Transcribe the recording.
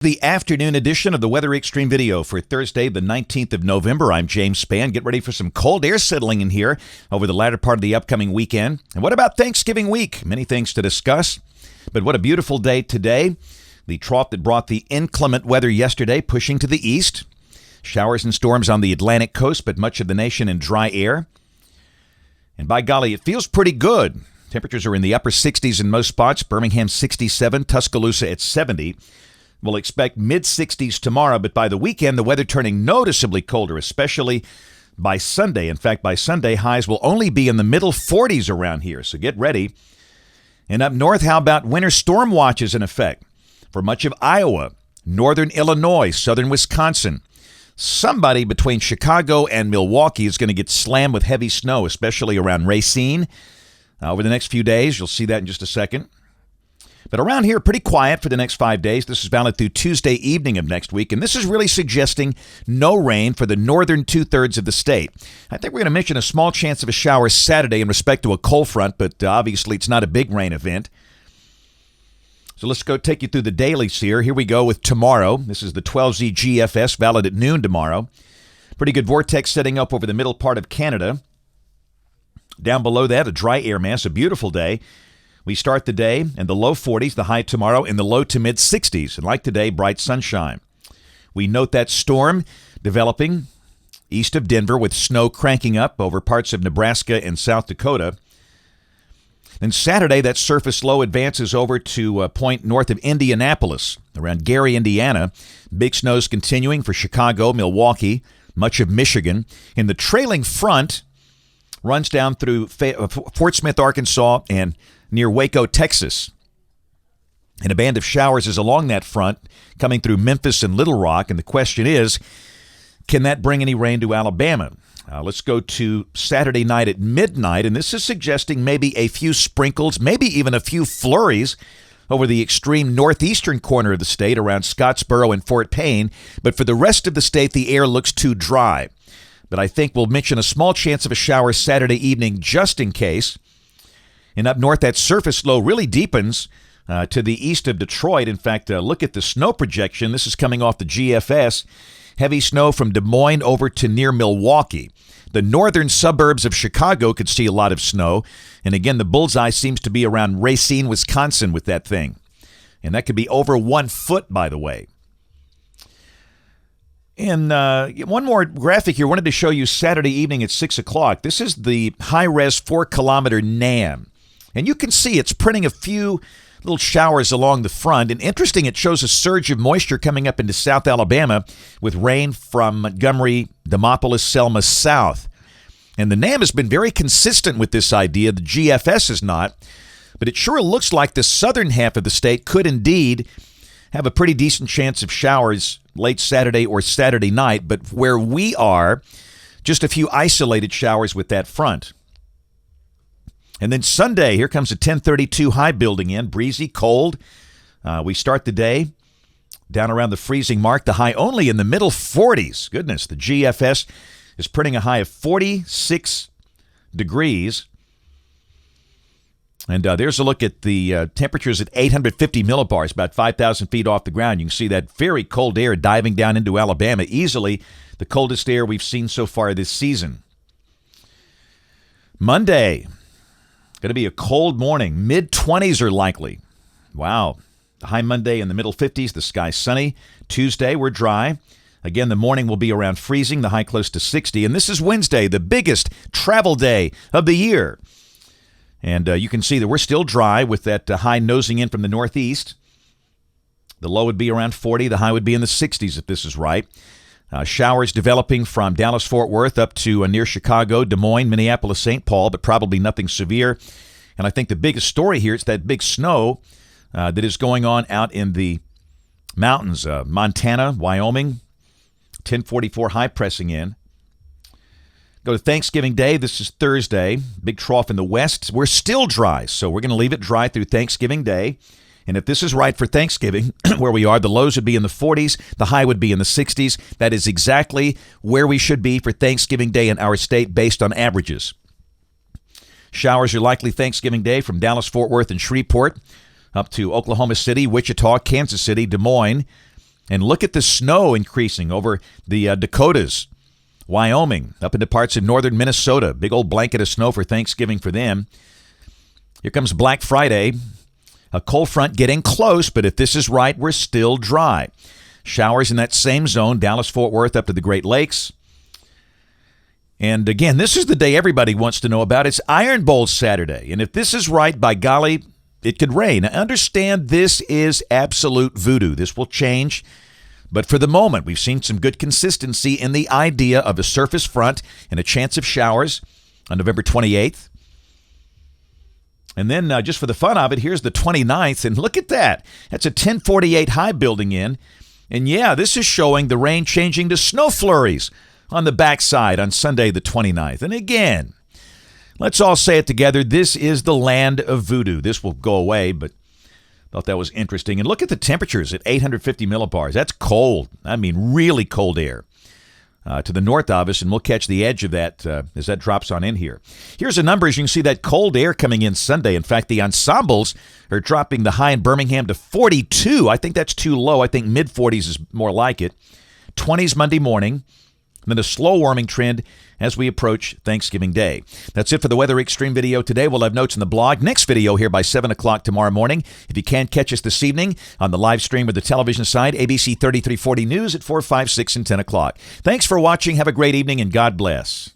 the afternoon edition of the Weather Xtreme video for Thursday, the 19th of November. I'm James Spann. Get ready for some cold air settling in here over the latter part of the upcoming weekend. And what about Thanksgiving week? Many things to discuss, but what a beautiful day today. The trough that brought the inclement weather yesterday pushing to the east. Showers and storms on the Atlantic coast, but much of the nation in dry air. And by golly, it feels pretty good. Temperatures are in the upper 60s in most spots. Birmingham 67, Tuscaloosa at 70. We'll expect mid-60s tomorrow, but by the weekend, the weather turning noticeably colder, especially by Sunday. In fact, by Sunday, highs will only be in the middle 40s around here, so get ready. And up north, how about winter storm watches in effect for much of Iowa, northern Illinois, southern Wisconsin. Somebody between Chicago and Milwaukee is going to get slammed with heavy snow, especially around Racine. Over the next few days, you'll see that in just a second. But around here, pretty quiet for the next 5 days. This is valid through Tuesday evening of next week, and this is really suggesting no rain for the northern two-thirds of the state. I think we're going to mention a small chance of a shower Saturday in respect to a cold front, but obviously it's not a big rain event. So let's go take you through the dailies here. Here we go with tomorrow. This is the 12Z GFS, valid at noon tomorrow. Pretty good vortex setting up over the middle part of Canada. Down below that, a dry air mass, a beautiful day. We start the day in the low 40s, the high tomorrow in the low to mid 60s. And like today, bright sunshine. We note that storm developing east of Denver with snow cranking up over parts of Nebraska and South Dakota. Then Saturday, that surface low advances over to a point north of Indianapolis, around Gary, Indiana. Big snows continuing for Chicago, Milwaukee, much of Michigan. In the trailing front, runs down through Fort Smith, Arkansas, and near Waco, Texas. And a band of showers is along that front, coming through Memphis and Little Rock. And the question is, can that bring any rain to Alabama? Let's go to Saturday night at midnight, and this is suggesting maybe a few sprinkles, maybe even a few flurries over the extreme northeastern corner of the state around Scottsboro and Fort Payne. But for the rest of the state, the air looks too dry. But I think we'll mention a small chance of a shower Saturday evening just in case. And up north, that surface low really deepens to the east of Detroit. In fact, look at the snow projection. This is coming off the GFS. Heavy snow from Des Moines over to near Milwaukee. The northern suburbs of Chicago could see a lot of snow. And again, the bullseye seems to be around Racine, Wisconsin with that thing. And that could be over 1 foot, by the way. And one more graphic here. I wanted to show you Saturday evening at 6 o'clock. This is the high-res 4-kilometer NAM. And you can see it's printing a few little showers along the front. And interesting, it shows a surge of moisture coming up into South Alabama with rain from Montgomery, Demopolis, Selma south. And the NAM has been very consistent with this idea. The GFS is not. But it sure looks like the southern half of the state could indeed have a pretty decent chance of showers late Saturday or Saturday night. But where we are, just a few isolated showers with that front. And then Sunday, here comes a 1032 high building in, breezy, cold. We start the day down around the freezing mark, the high only in the middle 40s. Goodness, the GFS is printing a high of 46 degrees. And there's a look at the temperatures at 850 millibars, about 5,000 feet off the ground. You can see that very cold air diving down into Alabama, easily the coldest air we've seen so far this season. Monday. Going to be a cold morning. Mid-20s are likely. Wow. The high Monday in the middle 50s. The sky sunny. Tuesday, we're dry. Again, the morning will be around freezing. The high close to 60. And this is Wednesday, the biggest travel day of the year. And you can see that we're still dry with that high nosing in from the northeast. The low would be around 40. The high would be in the 60s if this is right. Showers developing from Dallas-Fort Worth up to near Chicago, Des Moines, Minneapolis, St. Paul, but probably nothing severe. And I think the biggest story here is that big snow that is going on out in the mountains, Montana, Wyoming, 1044 high pressing in. Go to Thanksgiving Day. This is Thursday. Big trough in the west. We're still dry, so we're going to leave it dry through Thanksgiving Day. And if this is right for Thanksgiving, where we are, the lows would be in the 40s, the high would be in the 60s. That is exactly where we should be for Thanksgiving Day in our state based on averages. Showers are likely Thanksgiving Day from Dallas, Fort Worth, and Shreveport up to Oklahoma City, Wichita, Kansas City, Des Moines, And look at the snow increasing over the Dakotas, Wyoming, up into parts of northern Minnesota. Big old blanket of snow for Thanksgiving for them. Here comes Black Friday. A cold front getting close, but if this is right, we're still dry. Showers in that same zone, Dallas-Fort Worth up to the Great Lakes. And again, this is the day everybody wants to know about. It's Iron Bowl Saturday. And if this is right, by golly, it could rain. Now, understand this is absolute voodoo. This will change. But for the moment, we've seen some good consistency in the idea of a surface front and a chance of showers on November 28th. And then just for the fun of it, here's the 29th. And look at that. That's a 1048 high building in. And yeah, this is showing the rain changing to snow flurries on the backside on Sunday the 29th. And again, let's all say it together. This is the land of voodoo. This will go away, but thought that was interesting. And look at the temperatures at 850 millibars. That's cold. I mean, really cold air to the north of us, and we'll catch the edge of that as that drops on in here. Here's the numbers. You can see that cold air coming in Sunday. In fact, the ensembles are dropping the high in Birmingham to 42. I think that's too low. I think mid-40s is more like it. 20s Monday morning. And then a slow warming trend as we approach Thanksgiving Day. That's it for the Weather Xtreme video today. We'll have notes in the blog. Next video here by 7 o'clock tomorrow morning. If you can't catch us this evening on the live stream or the television side, ABC 3340 News at 4, 5, 6, and 10 o'clock. Thanks for watching. Have a great evening, and God bless.